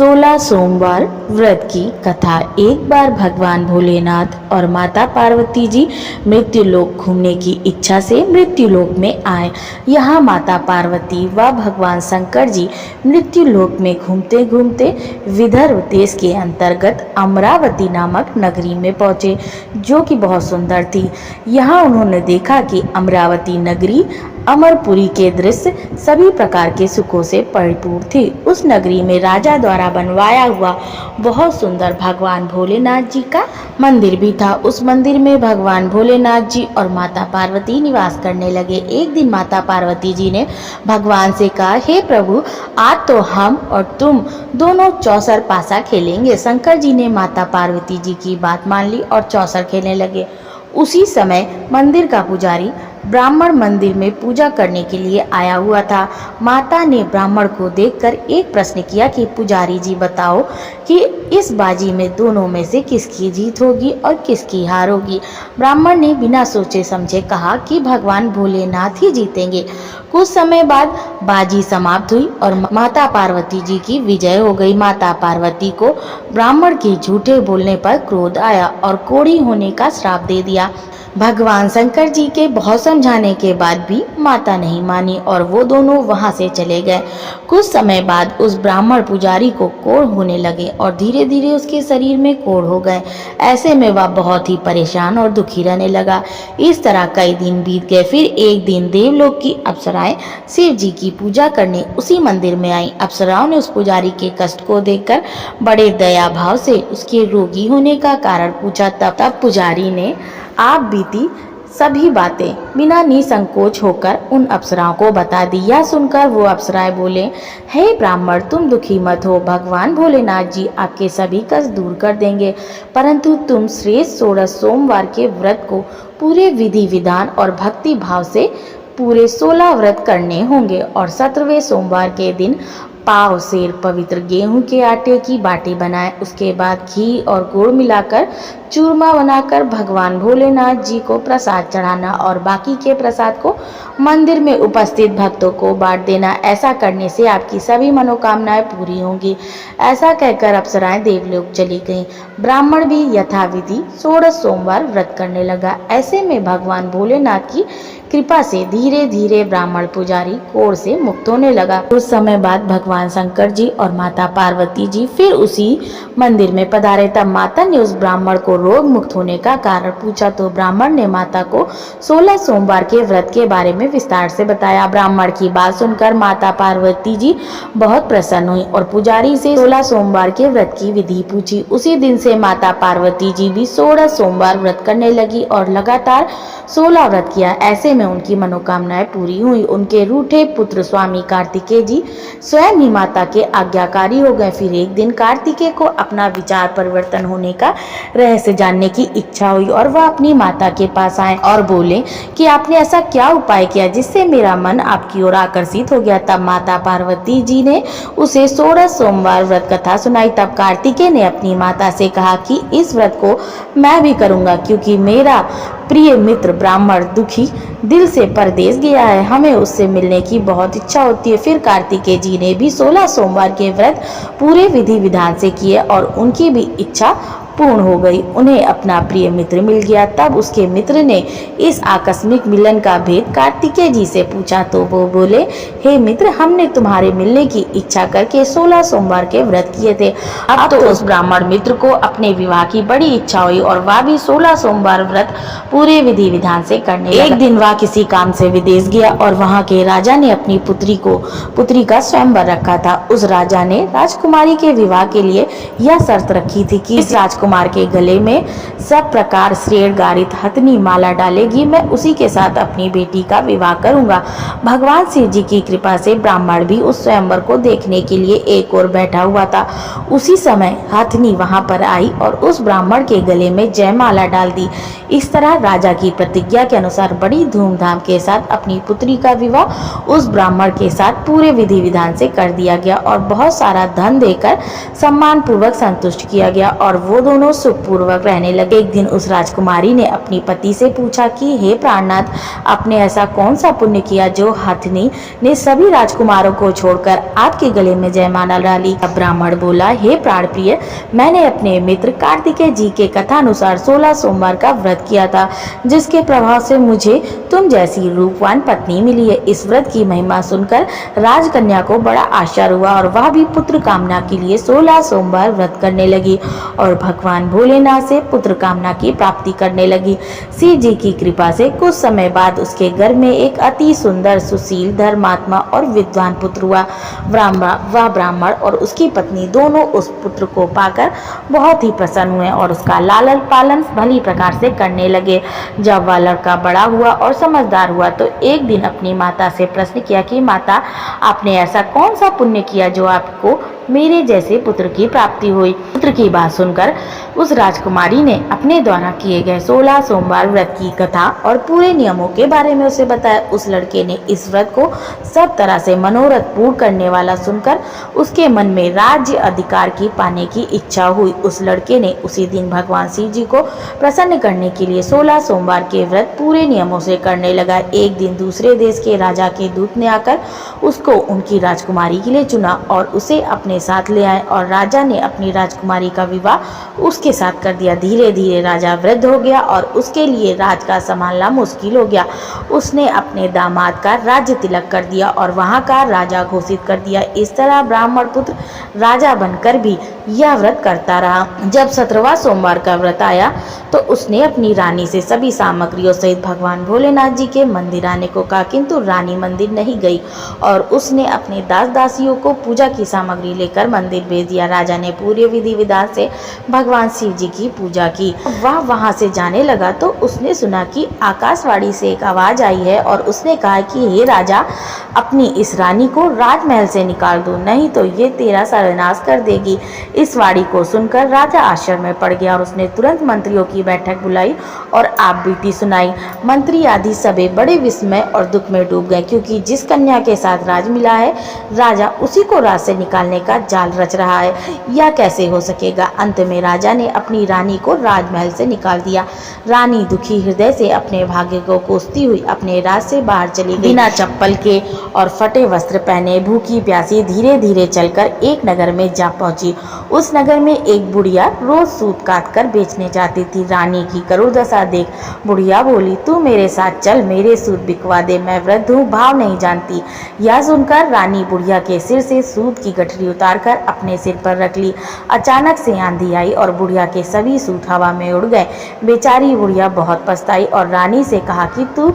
16 सोमवार व्रत की कथा। एक बार भगवान भोलेनाथ और माता पार्वती जी मृत्युलोक घूमने की इच्छा से मृत्युलोक में आए। यहाँ माता पार्वती व भगवान शंकर जी मृत्युलोक में घूमते घूमते विदर्भ देश के अंतर्गत अमरावती नामक नगरी में पहुँचे, जो कि बहुत सुंदर थी। यहाँ उन्होंने देखा कि अमरावती नगरी अमरपुरी के दृश्य सभी प्रकार के सुखों से परिपूर्ण थी। उस नगरी में राजा द्वारा बनवाया हुआ बहुत सुंदर भगवान भोलेनाथ जी का मंदिर भी था। उस मंदिर में भगवान भोलेनाथ जी और माता पार्वती निवास करने लगे। एक दिन माता पार्वती जी ने भगवान से कहा, हे प्रभु, आज तो हम और तुम दोनों चौसर पासा खेलेंगे। शंकर जी ने माता पार्वती जी की बात मान ली और चौसर खेलने लगे। उसी समय मंदिर का पुजारी ब्राह्मण मंदिर में पूजा करने के लिए आया हुआ था। माता ने ब्राह्मण को देखकर एक प्रश्न किया कि पुजारी जी बताओ कि इस बाजी में दोनों में से किसकी जीत होगी और किसकी हार होगी। ब्राह्मण ने बिना सोचे समझे कहा कि भगवान भोलेनाथ ही जीतेंगे। कुछ समय बाद बाजी समाप्त हुई और माता पार्वती जी की विजय हो गई। माता पार्वती को ब्राह्मण के झूठे बोलने पर क्रोध आया और कोढ़ी होने का श्राप दे दिया। भगवान शंकर जी के बहुत समझाने के बाद भी माता नहीं मानी और वो दोनों वहां से चले गए। कुछ समय बाद उस ब्राह्मण पुजारी को कोढ़ होने लगे और धीरे धीरे उसके शरीर में कोढ़ हो गए। ऐसे में वह बहुत ही परेशान और दुखी रहने लगा। इस तरह कई दिन बीत गए। फिर एक दिन देवलोक की अप्सराएं शिव जी की पूजा करने उसी मंदिर में आई। अप्सराओं ने उस पुजारी के कष्ट को देखकर बड़े दया भाव से उसके रोगी होने का कारण पूछा। तब पुजारी ने आप बीती सभी बातें बिना निसंकोच होकर उन अप्सराओं को बता दी। यह सुनकर वो अप्सराएं बोले, हे ब्राह्मण, तुम दुखी मत हो, भगवान भोलेनाथ जी आपके सभी कष्ट दूर कर देंगे, परंतु तुम श्रेष्ठ 16 सोमवार के व्रत को पूरे विधि विधान और भक्ति भाव से पूरे 16 व्रत करने होंगे और 17वें सोमवार के दिन पाव सेर पवित्र गेहूं के आटे की बाटी बनाएं। उसके बाद घी और गुड़ मिलाकर चूरमा बनाकर भगवान भोलेनाथ जी को प्रसाद चढ़ाना और बाकी के प्रसाद को मंदिर में उपस्थित भक्तों को बांट देना। ऐसा करने से आपकी सभी मनोकामनाएं पूरी होंगी। ऐसा कहकर अप्सराएं देवलोक चली गईं। ब्राह्मण भी यथाविधि 16 सोमवार व्रत करने लगा। ऐसे में भगवान भोलेनाथ की कृपा से धीरे धीरे ब्राह्मण पुजारी कोढ़ से मुक्त होने लगा। कुछ समय बाद भगवान शंकर जी और माता पार्वती जी फिर उसी मंदिर में पधारे। तब माता ने उस ब्राह्मण को रोग मुक्त होने का कारण पूछा तो ब्राह्मण ने माता को 16 सोमवार के व्रत के बारे में विस्तार से बताया। ब्राह्मण की बात सुनकर माता पार्वती जी बहुत प्रसन्न हुई और पुजारी से 16 सोमवार के व्रत की विधि पूछी। उसी दिन से माता पार्वती जी भी 16 सोमवार व्रत करने लगी और लगातार 16 व्रत किया। ऐसे में उनकी मनोकामनाएं पूरी हुई। उनके रूठे पुत्र स्वामी कार्तिकेय जी स्वयं ही माता के आज्ञाकारी हो गए। फिर एक दिन कार्तिकेय को अपना विचार परिवर्तन होने का रहस्य जानने की इच्छा हुई और वह अपनी माता के पास आए और बोले कि आपने ऐसा क्या उपाय किया जिससे मेरा मन आपकी ओर आकर्षित हो गया। तब माता पार्वती जी ने उसे 16 सोमवार व्रत कथा सुनाई। तब कार्तिकेय ने अपनी माता से कहा कि इस व्रत को मैं भी करूंगा, क्योंकि मेरा प्रिय मित्र ब्राह्मण दुखी दिल से परदेश गया है, हमें उससे मिलने की बहुत इच्छा होती है। फिर कार्तिकेय जी ने भी 16 सोमवार के व्रत पूरे विधि विधान से किए और उनकी भी इच्छा पूर्ण हो गई। उन्हें अपना प्रिय मित्र मिल गया। तब उसके मित्र ने इस आकस्मिक मिलन का भेद कार्तिकेय जी से पूछा तो वो बोले, हे मित्र, हमने तुम्हारे मिलने की इच्छा करके 16 सोमवार के व्रत किए थे। अब तो उस ब्राह्मण मित्र को अपने विवाह की बड़ी इच्छा हुई और वह भी 16 सोमवार व्रत पूरे विधि विधान से करने लगा। एक दिन वह किसी काम से विदेश गया और वहाँ के राजा ने अपनी पुत्री का स्वयंवर रखा था। उस राजा ने राजकुमारी के विवाह के लिए यह शर्त रखी थी कि इस राजकुमार के गले में सब प्रकार श्रेष्ठ गारित हथनी माला डालेगी, मैं उसी के साथ अपनी बेटी का विवाह करूंगा। भगवान शिव जी की कृपा से ब्राह्मण भी उस स्वयंवर को देखने के लिए एक ओर बैठा हुआ था। उसी समय हथनी वहां पर आई और उस ब्राह्मण के गले में जयमाला डाल दी। इस तरह राजा की प्रतिज्ञा के अनुसार बड़ी धूमधाम के साथ अपनी पुत्री का विवाह उस ब्राह्मण के साथ पूरे विधि विधान से कर दिया गया और बहुत सारा धन देकर सम्मान पूर्वक संतुष्ट किया गया और वो दोनों सुखपूर्वक रहने लगे। एक दिन उस राजकुमारी ने अपनी पति से पूछा कि हे प्राणनाथ, आपने ऐसा कौन सा पुण्य किया जो हथिनी ने सभी राजकुमारों को छोड़कर आपके गले में जयमाला डाली। अब ब्राह्मण बोला, हे प्राण प्रिय, मैंने अपने मित्र कार्तिकेय जी के कथा अनुसार 16 सोमवार का व्रत किया था, जिसके प्रभाव से मुझे तुम जैसी रूपवान पत्नी मिली है। इस व्रत की महिमा सुनकर राजकन्या को बड़ा आश्चर्य हुआ और वह भी पुत्र कामना के लिए 16 सोमवार व्रत करने लगी और भगवान भोलेनाथ से पुत्र कामना की प्राप्ति करने लगी। शिव जी की कृपा से कुछ समय बाद उसके घर में एक अति सुंदर, सुशील, धर्मात्मा और विद्वान पुत्र हुआ। वह ब्राह्मण और उसकी पत्नी दोनों उस पुत्र को पाकर बहुत ही प्रसन्न हुए और उसका लालन पालन भली प्रकार से करने लगे। जब वह लड़का बड़ा हुआ और समझदार हुआ तो एक दिन अपनी माता से प्रश्न किया कि माता, आपने ऐसा कौन सा पुण्य किया जो आपको मेरे जैसे पुत्र की प्राप्ति हुई। पुत्र की बात सुनकर उस राजकुमारी ने अपने द्वारा किए गए 16 सोमवार व्रत की कथा और पूरे नियमों के बारे में उसे बताया। उस लड़के ने इस व्रत को सब तरह से मनोरथ पूर्ण करने वाला सुनकर उसके मन में राज्य अधिकार की पाने की इच्छा हुई। उस लड़के ने उसी दिन भगवान शिव जी को प्रसन्न करने के लिए 16 सोमवार के व्रत पूरे नियमों से करने लगा। एक दिन दूसरे देश के राजा के दूत ने आकर उसको उनकी राजकुमारी के लिए चुना और उसे अपने साथ ले आए और राजा ने अपनी राजकुमारी का विवाह उसके साथ कर दिया। धीरे धीरे राजा वृद्ध हो गया और उसके लिए राज का संभालना मुश्किल हो गया। उसने अपने दामाद का राज्य तिलक कर दिया और वहां का राजा घोषित कर दिया। इस तरह ब्राह्मण पुत्र राजा बनकर भी यह व्रत करता रहा। जब 17वां सोमवार का व्रत आया तो उसने अपनी रानी से सभी सामग्रियों सहित भगवान भोलेनाथ जी के मंदिर आने को कहा, किंतु रानी मंदिर नहीं गई और उसने अपने दास दासियों को पूजा की सामग्री लेकर मंदिर भेज दिया। राजा ने पूरे विधि विधान से भगवान शिव जी की पूजा की। वह वहां से जाने लगा तो उसने सुना कि आकाशवाणी से एक आवाज आई है और उसने कहा कि हे राजा, अपनी इस रानी को राजमहल से निकाल दो, नहीं तो ये तेरा सर्वनाश कर देगी। इस वाणी को सुनकर राजा आश्चर्य में पड़ गया और उसने तुरंत मंत्रियों की बैठक बुलाई और आप बीती सुनाई। मंत्री आदि सभी बड़े विस्मय और दुख में डूब गए, क्योंकि जिस कन्या के साथ राज मिला है राजा उसी को राज से निकालने का जाल रच रहा है। यह कैसे हो सकेगा। अंत में राजा ने अपनी रानी को राजमहल से निकाल दिया। रानी दुखी हृदय से अपने भाग्य को कोसती हुई अपने राज से बाहर चली गई। बिना चप्पल के और फटे वस्त्र पहने भूखी प्यासी धीरे धीरे चलकर एक नगर में जा पहुंची। उस नगर में एक बुढ़िया रोज सूत काट कर बेचने जाती थी। रानी की करुण दशा देख बुढ़िया बोली, तू मेरे साथ चल, मेरे सूत बिकवा दे, मैं वृद्ध हूँ, भाव नहीं जानती। यह सुनकर रानी बुढ़िया के सिर से सूत की गठरी उतारकर अपने सिर पर रख ली। अचानक से आंधी आई और बुढ़िया के सभी सूत हवा में उड़ गए। बेचारी बुढ़िया बहुत पछताई और रानी से कहा कि तू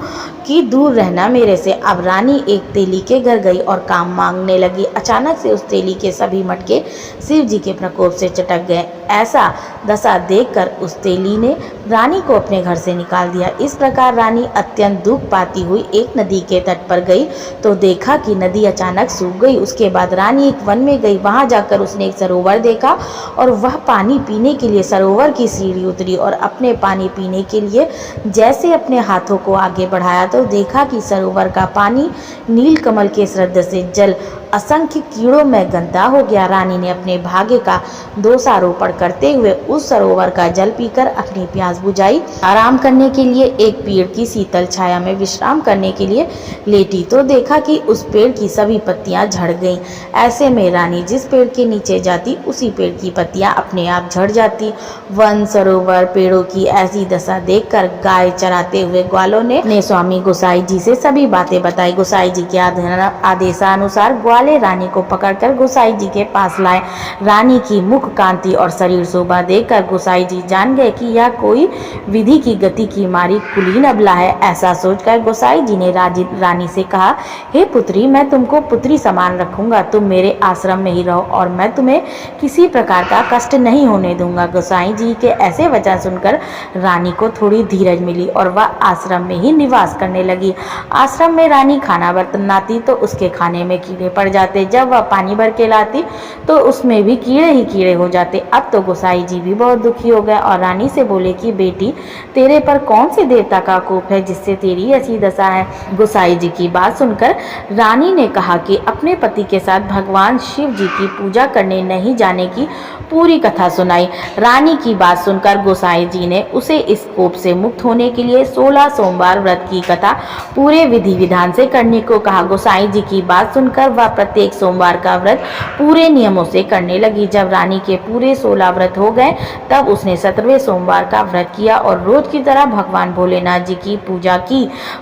दूर रहना मेरे से। अब रानी एक तेली के घर गई और काम मांगने लगी। अचानक से उस तेली के सभी मटके शिव जी के प्रकोप से चटक गए। ऐसा दशा देखकर उस तेली ने रानी को अपने घर से निकाल दिया। इस प्रकार रानी अत्यंत दुख पाती हुई एक नदी के तट पर गई तो देखा कि नदी अचानक सूख गई। उसके बाद रानी एक वन में गई। वहां जाकर उसने एक सरोवर देखा और वह पानी पीने के लिए सरोवर की सीढ़ी उतरी और अपने पानी पीने के लिए जैसे अपने हाथों को आगे बढ़ाया तो देखा कि सरोवर का पानी नील कमल के सृदृश से जल असंख्य कीड़ों में गंदा हो गया। रानी ने अपने भाग्य का दोषारोपण करते हुए उस सरोवर का जल पीकर अपनी प्यास बुझाई। आराम करने के लिए एक पेड़ की शीतल छाया में विश्राम करने के लिए लेटी तो देखा कि उस पेड़ की सभी पत्तियां झड़ गईं। ऐसे में रानी जिस पेड़ के नीचे जाती उसी पेड़ की पत्तियां अपने आप झड़ जाती। वन, सरोवर, पेड़ों की ऐसी दशा देखकर गाय चराते हुए ग्वालों ने स्वामी गोसाई जी से सभी बातें बताई। गोसाई जी के आदेशानुसार ग्वाले रानी को पकड़कर गोसाई जी के पास लाए। रानी की मुख कांति और शरीर शोभा देखकर गोसाई जी जान गए कि यह कोई विधि की गति की मारी कुलीन अबला है। ऐसा सोचकर गोसाई जी ने रानी से कहा, हे पुत्री, मैं तुमको पुत्री समान रखूंगा, तुम मेरे आश्रम में ही रहो और मैं तुम्हें किसी प्रकार का कष्ट नहीं होने दूंगा। गोसाई जी के ऐसे वचन सुनकर रानी को थोड़ी धीरज मिली और वह आश्रम में ही निवास करने लगी। आश्रम में रानी खाना बनाती तो उसके खाने में कीड़े पड़ पड़ जाते। जब वह पानी भर के लाती तो उसमें भी कीड़े ही कीड़े हो जाते। अब तो गोसाई जी भी बहुत दुखी हो गए और रानी से बोले कि बेटी, तेरे पर कौन से देवता का कोप है जिससे तेरी ऐसी दशा है। गोसाई जी की बात सुनकर रानी ने कहा कि अपने पति के साथ भगवान शिव जी की पूजा करने नहीं जाने की पूरी कथा सुनाई। रानी की बात सुनकर गोसाई जी ने उसे इस कोप से मुक्त होने के लिए 16 सोमवार व्रत की कथा पूरे विधि विधान से करने को कहा। गोसाई जी की बात सुनकर वह प्रत्येक सोमवार का व्रत पूरे नियमों से करने लगी। जब रानी के पूरे 16 व्रत हो गए तब उसने 17वें सोमवार का व्रत किया और रोज की तरह भगवान भोलेनाथ जी की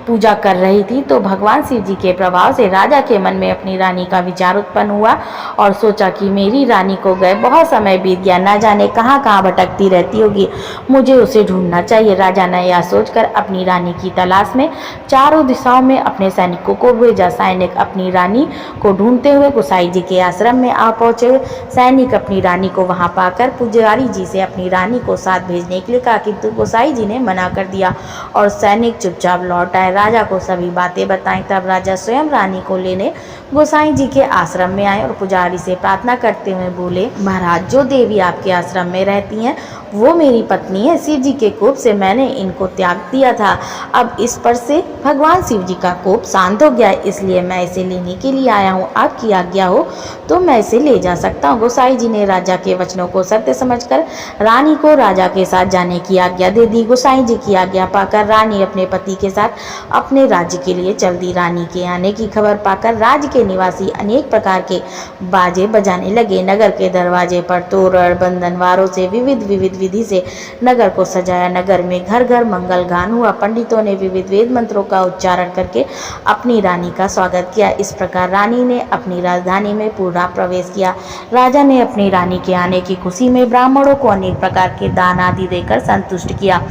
पूजा कर रही थी तो भगवान शिव जी के प्रभाव से राजा के मन में अपनी रानी का विचार उत्पन्न हुआ और सोचा कि मेरी रानी को गए बहुत समय बीत गया, ना जाने कहाँ कहाँ भटकती रहती होगी, मुझे उसे ढूंढना चाहिए। राजा ने यह सोचकर अपनी रानी की तलाश में चारों दिशाओं में अपने सैनिकों को भेजा। सैनिक अपनी रानी को ढूंढते हुए गोसाई जी के आश्रम में आ पहुंचे। सैनिक अपनी रानी को वहां पाकर पुजारी जी से अपनी रानी को साथ भेजने के लिए कहा, किंतु गोसाई जी ने मना कर दिया और सैनिक चुपचाप लौट आए। राजा को सभी बातें बताई। तब राजा स्वयं रानी को लेने गोसाई जी के आश्रम में आए और पुजारी से प्रार्थना करते हुए बोले, महाराज, जो देवी आपके आश्रम में रहती हैं वो मेरी पत्नी है। शिव जी के कोप से मैंने इनको त्याग दिया था। अब इस पर से भगवान शिव जी का कोप शांत हो गया है, इसलिए मैं इसे लेने के लिए आया हूँ। आपकी आज्ञा हो तो मैं इसे ले जा सकता हूँ। गोसाई जी ने राजा के वचनों को सत्य समझकर रानी को राजा के साथ जाने की आज्ञा दे दी। गोसाई जी की आज्ञा पाकर रानी अपने पति के साथ अपने राज्य के लिए चल दी। रानी के आने की खबर पाकर राज्य के निवासी अनेक प्रकार के बाजे बजाने लगे। नगर के दरवाजे पर तोरण बंधनवारों से विविध विधि से नगर को सजाया। नगर में घर घर मंगल गान हुआ। पंडितों ने विविध वेद मंत्रों का उच्चारण करके अपनी रानी का स्वागत किया। इस प्रकार रानी ने अपनी राजधानी में पूरा प्रवेश किया। राजा ने अपनी रानी के आने की खुशी में ब्राह्मणों को अनेक प्रकार के दान आदि देकर संतुष्ट किया।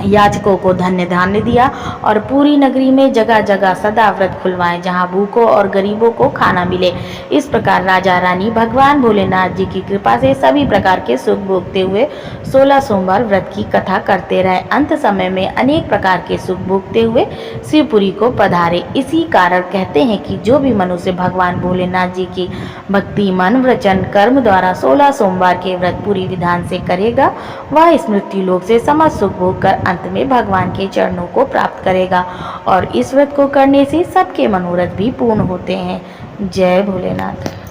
याचकों को धन्य धान्य दिया और पूरी नगरी में जगह जगह सदा व्रत खुलवाए जहां भूखों और गरीबों को खाना मिले। इस प्रकार राजा रानी भगवान भोलेनाथ जी की कृपा से सभी प्रकार के सुख भोगते हुए 16 सोमवार व्रत की कथा करते रहे। अंत समय में अनेक प्रकार के सुख भोगते हुए शिवपुरी को पधारे। इसी कारण कहते हैं कि जो भी मनुष्य भगवान भोलेनाथ जी की भक्ति मन वचन कर्म द्वारा 16 सोमवार के व्रत पूरी विधान से करेगा वह इस मृत्यु लोक से समस्त सुख भोग कर अंत में भगवान के चरणों को प्राप्त करेगा और इस व्रत को करने से सबके मनोरथ भी पूर्ण होते हैं। जय भोलेनाथ।